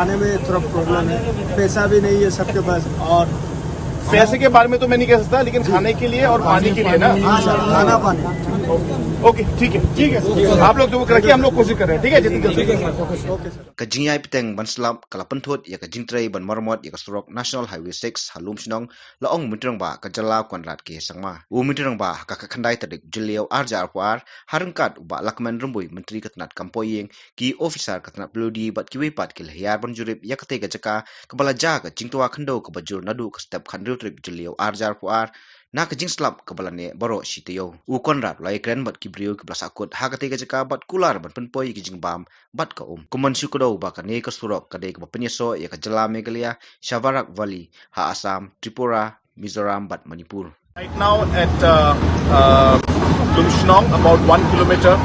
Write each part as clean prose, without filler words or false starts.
खाने में थोड़ा प्रॉब्लम है, पैसा भी नहीं है सबके पास। और पैसे के बारे में तो मैं नहीं कह सकता, लेकिन खाने के लिए और पानी के लिए ना। हाँ सर, खाना पानी। ओके, ठीक है। आप लोग जो रखिए, हम लोग कोशिश कर रहे हैं, ठीक है, जितनी जल्दी। Okay sir. Kajingai piteng banslap kalapanthot ya kajingtrai ban moramot ya surok National Highway 6 Lumshnong laong mitrang ba kajala Conrad ke sangma u mitrang ba kakakhandai tadik jiliau arjar par harangkat ba Lahkmen rumbui menteri katnat kampoyeng ki officer katnat bludi bat kiwi pat kil hiar ban jurip ya kate gajaka kabala ja ka jingtwa khando ka bajur nadu ka step khandru trip jiliau arjar par na ka jing slap ka balane baro shitiyo u Conrad lai kren bat kibrio ki blasakut ha kate gajaka bat kular ban penpoi ki jingbam bat ka kuman syukudo ba ka ne ka surok ka de ka penyeso ya ka jala Meghalaya Shavarak Valley ha Assam Tripura Mizoram bat Manipur. Right now at Lumshnong, about 1 kilometer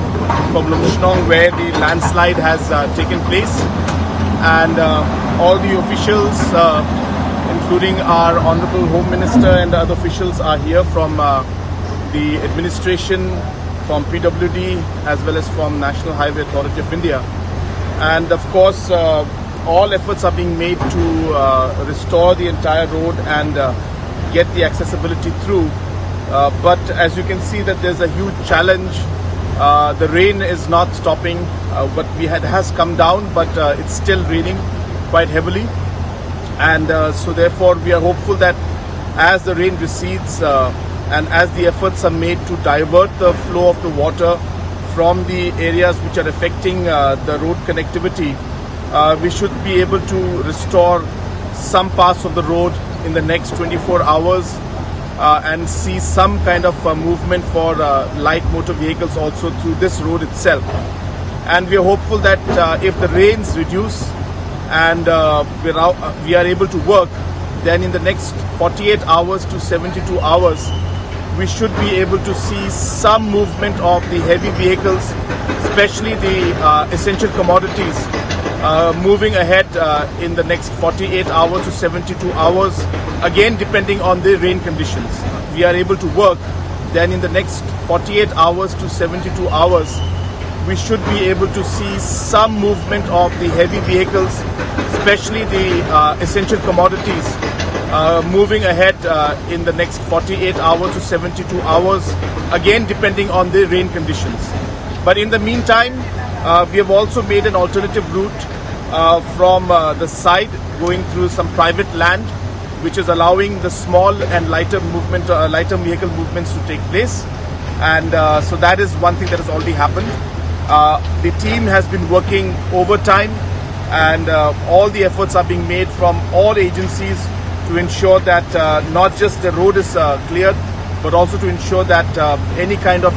from Lumshnong, where the landslide has taken place, and all the officials, including our Honorable Home Minister and the other officials, are here from the administration, from PWD, as well as from National Highway Authority of India. And of course, all efforts are being made to restore the entire road and get the accessibility through. But as you can see that there's a huge challenge. The rain is not stopping, but has come down, but it's still raining quite heavily. And so therefore we are hopeful that as the rain recedes and as the efforts are made to divert the flow of the water from the areas which are affecting the road connectivity, we should be able to restore some parts of the road in the next 24 hours and see some kind of movement for light motor vehicles also through this road itself. And we are hopeful that if the rains reduce and we are able to work, then in the next 48 hours to 72 hours, we should be able to see some movement of the heavy vehicles, especially the essential commodities, moving ahead in the next 48 hours to 72 hours, again depending on the rain conditions. We are able to work, then in the next 48 hours to 72 hours, we should be able to see some movement of the heavy vehicles, especially the essential commodities, moving ahead in the next 48 hours to 72 hours, again depending on the rain conditions. But in the meantime, we have also made an alternative route from the side going through some private land, which is allowing the small and lighter vehicle movements to take place. And so that is one thing that has already happened. The team has been working overtime, and all the efforts are being made from all agencies to ensure that not just the road is cleared, but also to ensure that any kind of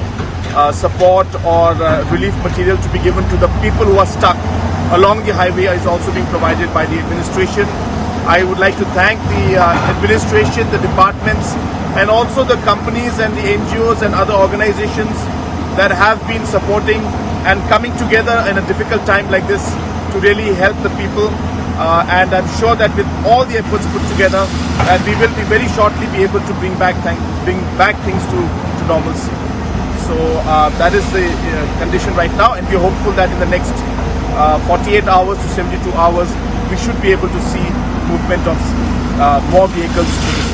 support or relief material to be given to the people who are stuck along the highway is also being provided by the administration. I would like to thank the administration, the departments, and also the companies and the NGOs and other organizations that have been supporting and coming together in a difficult time like this to really help the people. And I'm sure that with all the efforts put together, that we will be very shortly be able to bring back things to normalcy. So that is the condition right now, and we're hopeful that in the next 48 hours to 72 hours, we should be able to see movement of more vehicles to the